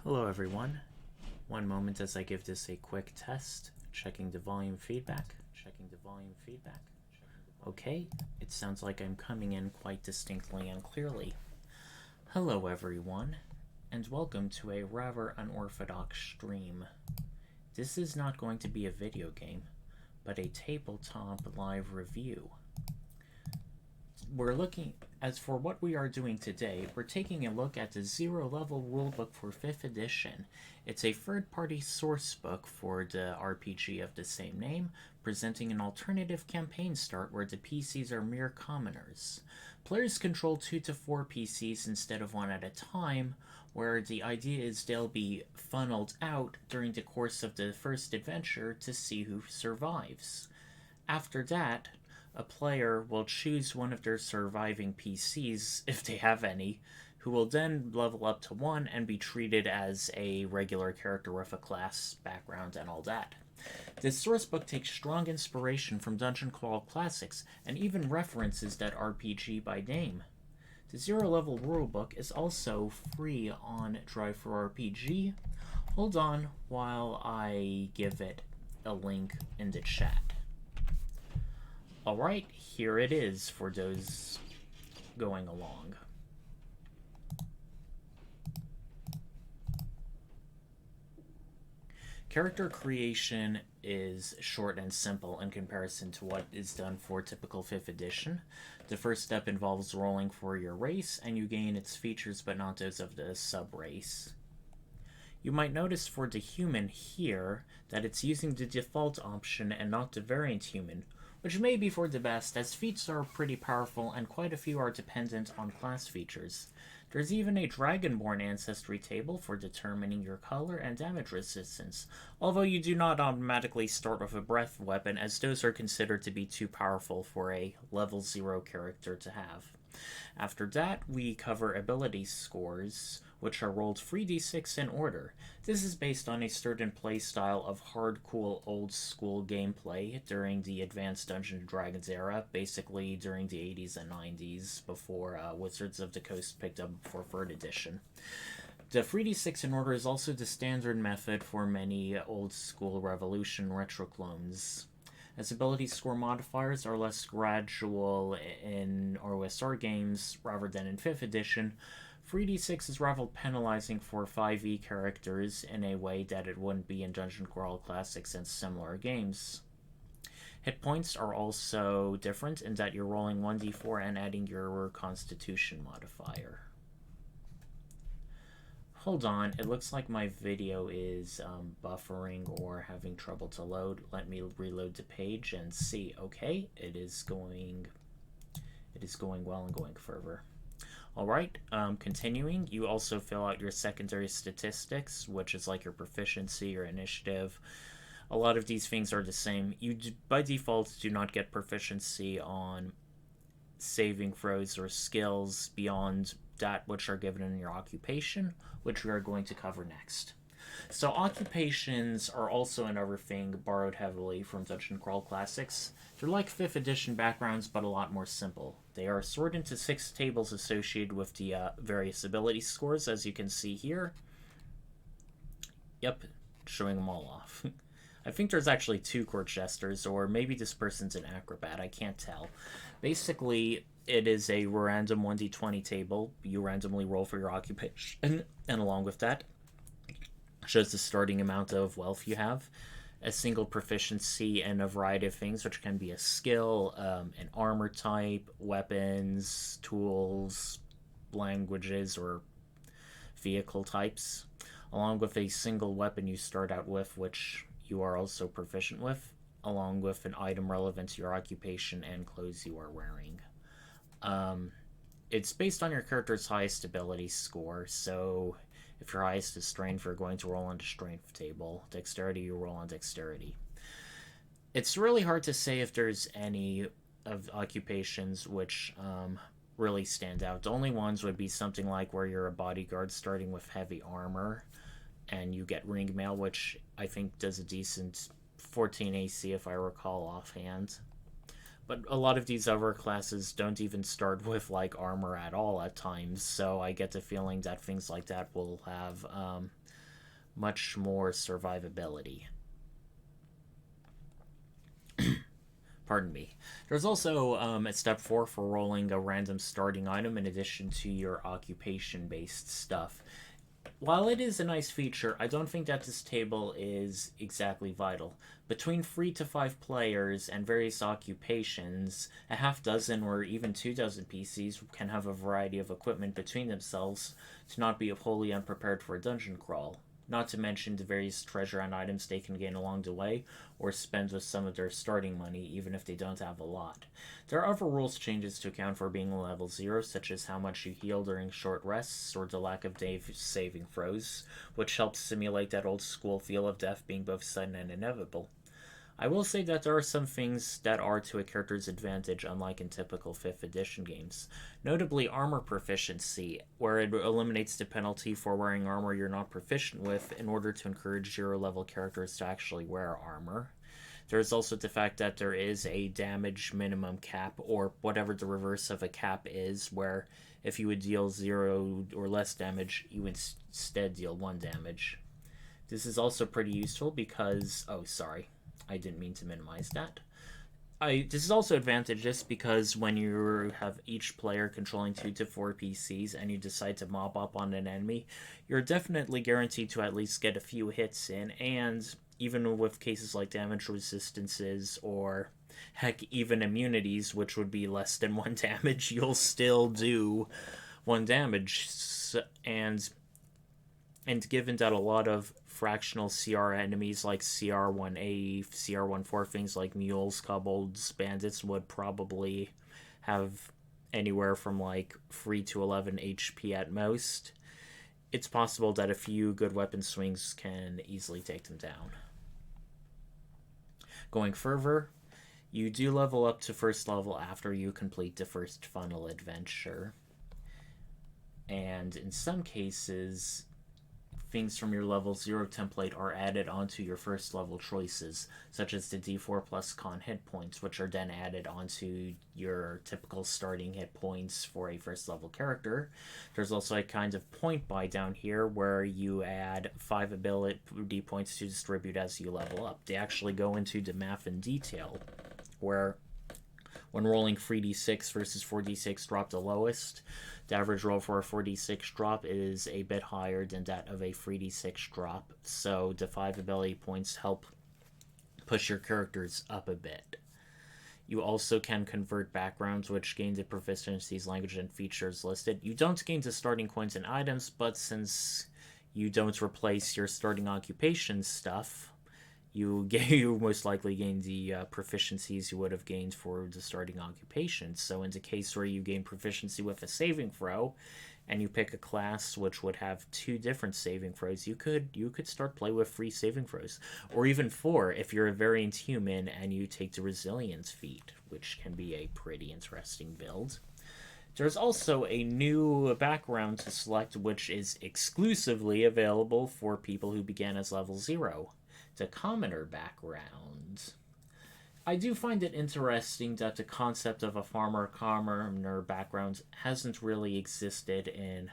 Hello everyone. One moment as I give this a quick test. Checking the volume feedback. Okay, it sounds like I'm coming in quite distinctly and clearly. Hello everyone, and welcome to a rather unorthodox stream. This is not going to be a video game, but a tabletop live review. As for what we are doing today, we're taking a look at the Zero Level Rulebook for 5th edition. It's a third-party source book for the RPG of the same name, presenting an alternative campaign start where the PCs are mere commoners. Players control 2 to 4 PCs instead of 1 at a time, where the idea is they'll be funneled out during the course of the first adventure to see who survives. After that, a player will choose one of their surviving PCs, if they have any, who will then level up to 1 and be treated as a regular character with a class, background, and all that. This sourcebook takes strong inspiration from Dungeon Crawl Classics and even references that RPG by name. The Zero Level Rulebook is also free on Drive4RPG. Hold on while I give it a link in the chat. Alright, here it is for those going along. Character creation is short and simple in comparison to what is done for typical 5th edition. The first step involves rolling for your race, and you gain its features but not those of the sub-race. You might notice for the human here that it's using the default option and not the variant human, which may be for the best, as feats are pretty powerful and quite a few are dependent on class features. There's even a Dragonborn ancestry table for determining your color and damage resistance, although you do not automatically start with a breath weapon, as those are considered to be too powerful for a level 0 character to have. After that, we cover ability scores, which are rolled 3d6 in order. This is based on a certain playstyle of hardcore old-school gameplay during the Advanced Dungeons & Dragons era, basically during the 80s and 90s, before Wizards of the Coast picked up for 3rd edition. The 3d6 in order is also the standard method for many old-school Revolution retro clones. As ability score modifiers are less gradual in OSR games rather than in 5th edition, 3d6 is rather penalizing for 5e characters in a way that it wouldn't be in Dungeon Crawl Classics and similar games. Hit points are also different in that you're rolling 1d4 and adding your Constitution modifier. Hold on, it looks like my video is buffering or having trouble to load. Let me reload the page and see. Okay, it is going well and going further. Alright, continuing, you also fill out your secondary statistics, which is like your proficiency, your initiative. A lot of these things are the same. You, by default, do not get proficiency on saving throws or skills beyond that which are given in your occupation, which we are going to cover next. So occupations are also another thing borrowed heavily from Dungeon Crawl Classics. They're like 5th edition backgrounds, but a lot more simple. They are sorted into 6 tables associated with the various ability scores, as you can see here. Yep, showing them all off. I think there's actually 2 court jesters, or maybe this person's an acrobat, I can't tell. Basically, it is a random 1d20 table. You randomly roll for your occupation, and along with that, shows the starting amount of wealth you have, a single proficiency, and a variety of things, which can be a skill, an armor type, weapons, tools, languages, or vehicle types, along with a single weapon you start out with, which you are also proficient with, along with an item relevant to your occupation and clothes you are wearing. It's based on your character's highest ability score, so if your highest is strength, you're going to roll on the strength table. Dexterity, you roll on dexterity. It's really hard to say if there's any of occupations which really stand out. The only ones would be something like where you're a bodyguard starting with heavy armor, and you get ring mail, which I think does a decent 14 AC if I recall offhand. But a lot of these other classes don't even start with like armor at all at times, so I get the feeling that things like that will have much more survivability. Pardon me. There's also at step 4 for rolling a random starting item in addition to your occupation based stuff. While it is a nice feature, I don't think that this table is exactly vital. Between 3 to 5 players and various occupations, a half dozen or even 2 dozen PCs can have a variety of equipment between themselves to not be wholly unprepared for a dungeon crawl. Not to mention the various treasure and items they can gain along the way, or spend with some of their starting money, even if they don't have a lot. There are other rules changes to account for being level 0, such as how much you heal during short rests, or the lack of saving throws, which helps simulate that old school feel of death being both sudden and inevitable. I will say that there are some things that are to a character's advantage, unlike in typical 5th edition games. Notably, armor proficiency, where it eliminates the penalty for wearing armor you're not proficient with in order to encourage 0 level characters to actually wear armor. There's also the fact that there is a damage minimum cap, or whatever the reverse of a cap is, where if you would deal 0 or less damage, you instead deal 1 damage. This is also pretty useful because. Oh, sorry. I didn't mean to minimize that. This is also advantageous because when you have each player controlling 2 to 4 PCs and you decide to mob up on an enemy, you're definitely guaranteed to at least get a few hits in, and even with cases like damage resistances or heck, even immunities, which would be less than 1 damage, you'll still do 1 damage. And given that a lot of fractional CR enemies like CR1A, CR14, things like mules, kobolds, bandits would probably have anywhere from like 3 to 11 HP at most, it's possible that a few good weapon swings can easily take them down. Going further, you do level up to first level after you complete the first funnel adventure. And in some cases, things from your level 0 template are added onto your first level choices, such as the D4 plus con hit points, which are then added onto your typical starting hit points for a first level character. There's also a kind of point buy down here where you add 5 ability points to distribute as you level up. They actually go into the math in detail, where when rolling 3d6 versus 4d6 drop the lowest, the average roll for a 4d6 drop is a bit higher than that of a 3d6 drop, so the 5 ability points help push your characters up a bit. You also can convert backgrounds, which gain the proficiencies, language, and features listed. You don't gain the starting coins and items, but since you don't replace your starting occupation stuff, you most likely gain the proficiencies you would have gained for the starting occupation. So in the case where you gain proficiency with a saving throw, and you pick a class which would have 2 different saving throws, you could start play with 3 saving throws, or even 4 if you're a variant human and you take the resilience feat, which can be a pretty interesting build. There's also a new background to select, which is exclusively available for people who began as level 0. The commoner background. I do find it interesting that the concept of a farmer commoner background hasn't really existed in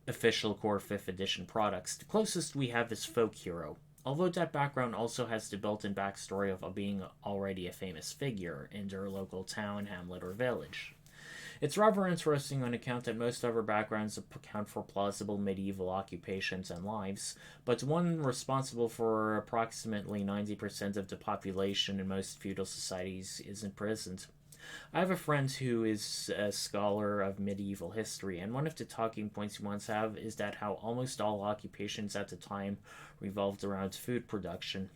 official core 5th edition products. The closest we have is Folk Hero, although that background also has the built-in backstory of being already a famous figure in their local town, hamlet, or village. It's rather interesting on account that most other backgrounds account for plausible medieval occupations and lives, but one responsible for approximately 90% of the population in most feudal societies isn't present. I have a friend who is a scholar of medieval history, and one of the talking points he once have is that how almost all occupations at the time revolved around food production.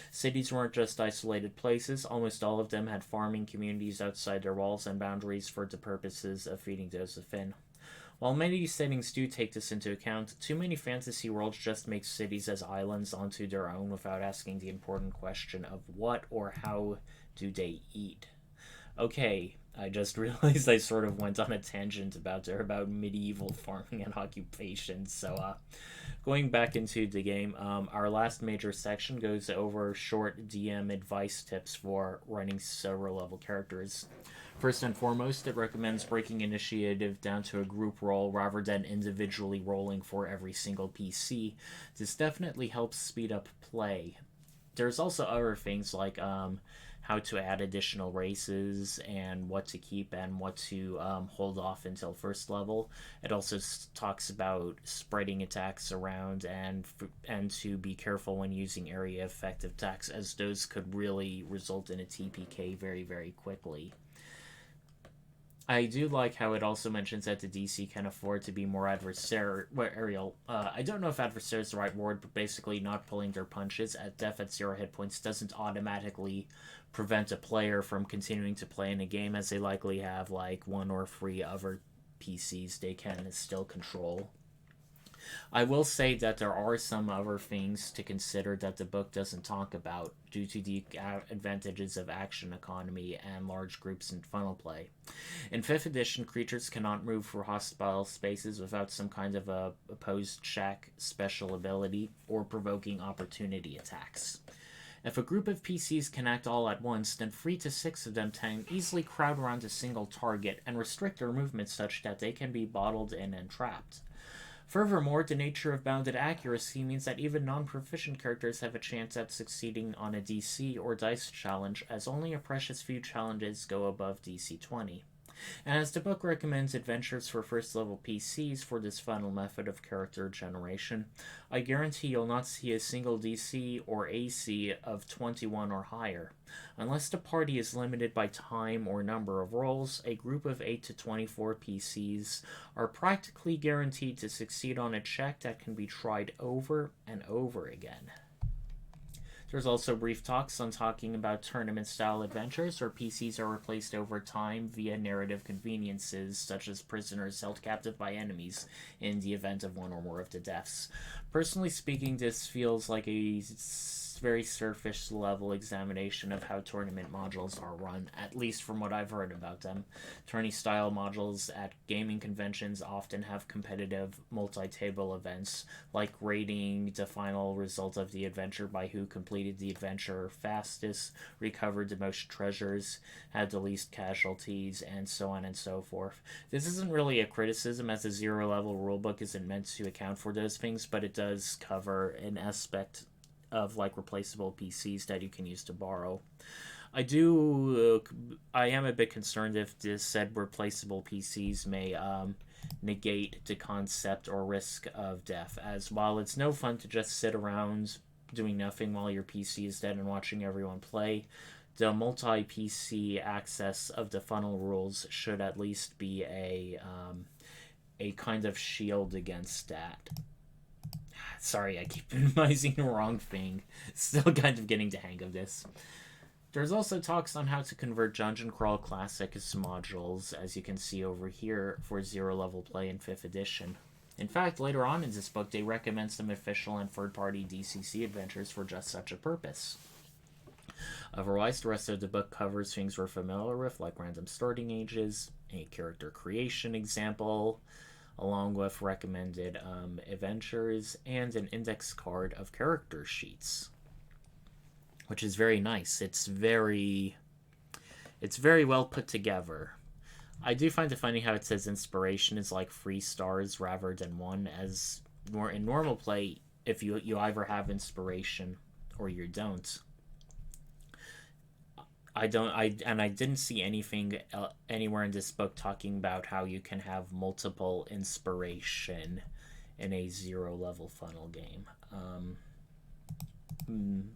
Cities weren't just isolated places, almost all of them had farming communities outside their walls and boundaries for the purposes of feeding those within. While many settings do take this into account, too many fantasy worlds just make cities as islands onto their own without asking the important question of what or how do they eat. Okay, I just realized I sort of went on a tangent about medieval farming and occupations. So, going back into the game, our last major section goes over short DM advice tips for running zero level characters. First and foremost, it recommends breaking initiative down to a group roll rather than individually rolling for every single PC. This definitely helps speed up play. There's also other things like how to add additional races and what to keep and what to hold off until first level. It also talks about spreading attacks around and to be careful when using area effective attacks, as those could really result in a TPK very, very quickly. I do like how it also mentions that the DC can afford to be more adversarial. I don't know if adversary is the right word, but basically not pulling their punches at death at 0 hit points doesn't automatically prevent a player from continuing to play in a game, as they likely have like 1 or 3 other PCs they can still control. I will say that there are some other things to consider that the book doesn't talk about due to the advantages of action economy and large groups and funnel play. In 5th edition, creatures cannot move through hostile spaces without some kind of a opposed check, special ability, or provoking opportunity attacks. If a group of PCs can act all at once, then 3 to 6 of them can easily crowd around a single target and restrict their movement such that they can be bottled in and trapped. Furthermore, the nature of bounded accuracy means that even non-proficient characters have a chance at succeeding on a DC or dice challenge, as only a precious few challenges go above DC 20. And as the book recommends adventures for first level PCs for this final method of character generation, I guarantee you'll not see a single DC or AC of 21 or higher. Unless the party is limited by time or number of rolls, a group of 8 to 24 PCs are practically guaranteed to succeed on a check that can be tried over and over again. There's also brief talks on talking about tournament-style adventures where PCs are replaced over time via narrative conveniences, such as prisoners held captive by enemies in the event of one or more of the deaths. Personally speaking, this feels like a very surface level examination of how tournament modules are run, at least from what I've heard about them. Tourney style modules at gaming conventions often have competitive multi-table events, like rating the final result of the adventure by who completed the adventure fastest, recovered the most treasures, had the least casualties, and so on and so forth. This isn't really a criticism, as the Zero Level Rulebook isn't meant to account for those things, but it does cover an aspect of like replaceable PCs that you can use to borrow. I am a bit concerned if this said replaceable PCs may negate the concept or risk of death, as while it's no fun to just sit around doing nothing while your PC is dead and watching everyone play, the multi-PC access of the funnel rules should at least be a kind of shield against that. Sorry, I keep minimizing the wrong thing. Still kind of getting the hang of this. There's also talks on how to convert Dungeon Crawl Classics modules, as you can see over here, for zero level play in 5th edition. In fact, later on in this book, they recommend some official and third-party DCC adventures for just such a purpose. Otherwise, the rest of the book covers things we're familiar with, like random starting ages, a character creation example, along with recommended adventures, and an index card of character sheets, which is very nice. It's very well put together. I do find it funny how it says inspiration is like 3 stars rather than 1, as more in normal play, if you either have inspiration or you don't. I didn't see anything anywhere in this book talking about how you can have multiple inspiration in a zero level funnel game.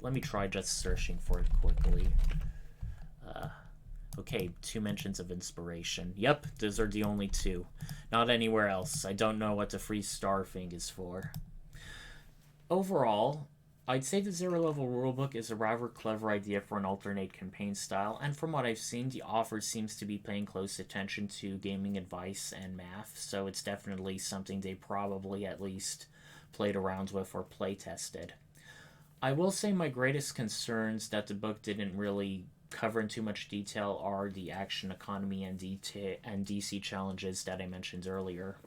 Let me try just searching for it quickly. Okay, 2 mentions of inspiration. Yep, those are the only 2. Not anywhere else. I don't know what the 3-star thing is for. Overall, I'd say the Zero Level Rulebook is a rather clever idea for an alternate campaign style, and from what I've seen, the author seems to be paying close attention to gaming advice and math, so it's definitely something they probably at least played around with or play tested. I will say my greatest concerns that the book didn't really cover in too much detail are the action economy and DC challenges that I mentioned earlier.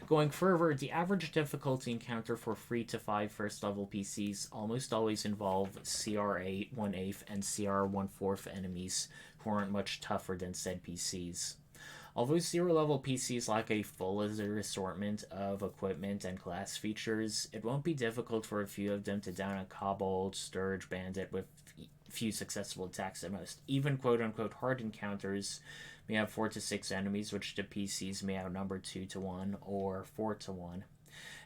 Going further, the average difficulty encounter for 3 to 5 first level PCs almost always involve CR8 1/8 and CR 1/4 enemies who aren't much tougher than said PCs. Although zero level PCs lack a full assortment of equipment and class features, it won't be difficult for a few of them to down a kobold, scourge, bandit with few successful attacks at most. Even quote unquote hard encounters may have 4 to 6 enemies, which the PCs may outnumber 2 to 1 or 4 to 1.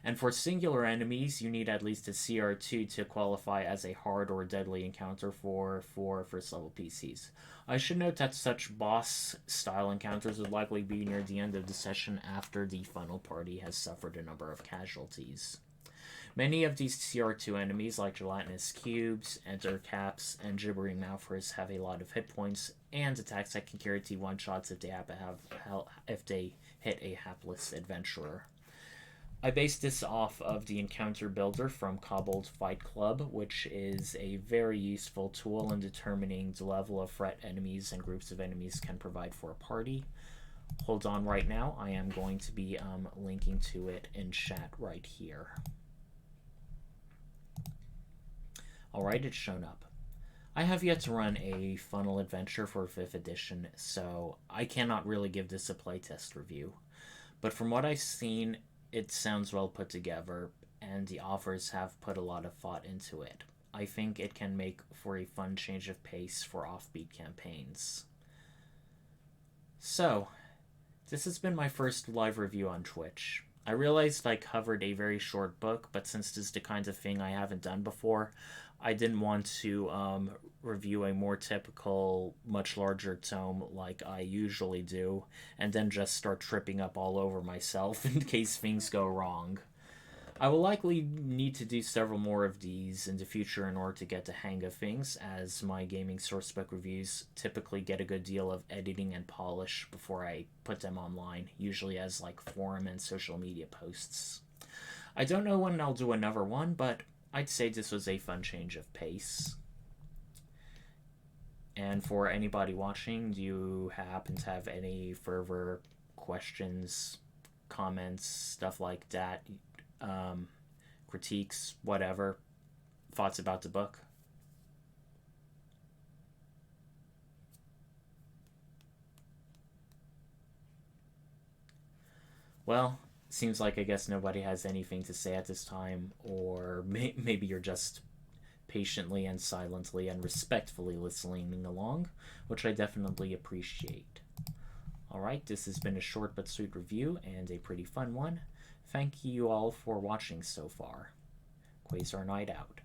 And for singular enemies, you need at least a CR2 to qualify as a hard or deadly encounter for first level PCs. I should note that such boss style encounters would likely be near the end of the session after the final party has suffered a number of casualties. Many of these CR2 enemies, like gelatinous cubes, enter caps, and gibbering mouthers, have a lot of hit points and attacks that can guarantee one shots if they hit a hapless adventurer. I based this off of the encounter builder from Kobold Fight Club, which is a very useful tool in determining the level of threat enemies and groups of enemies can provide for a party. Hold on right now, I am going to be linking to it in chat right here. Alright, it's shown up. I have yet to run a funnel adventure for 5th edition, so I cannot really give this a playtest review. But from what I've seen, it sounds well put together, and the authors have put a lot of thought into it. I think it can make for a fun change of pace for offbeat campaigns. So, this has been my first live review on Twitch. I realized I covered a very short book, but since this is the kind of thing I haven't done before, I didn't want to review a more typical, much larger tome like I usually do, and then just start tripping up all over myself in case things go wrong. I will likely need to do several more of these in the future in order to get the hang of things, as my gaming sourcebook reviews typically get a good deal of editing and polish before I put them online, usually as like forum and social media posts. I don't know when I'll do another one, but I'd say this was a fun change of pace. And for anybody watching, do you happen to have any further questions, comments, stuff like that, critiques, whatever, thoughts about the book? Well, seems like I guess nobody has anything to say at this time, or maybe you're just patiently and silently and respectfully listening along, which I definitely appreciate. Alright, this has been a short but sweet review and a pretty fun one. Thank you all for watching so far. Quasar Night out.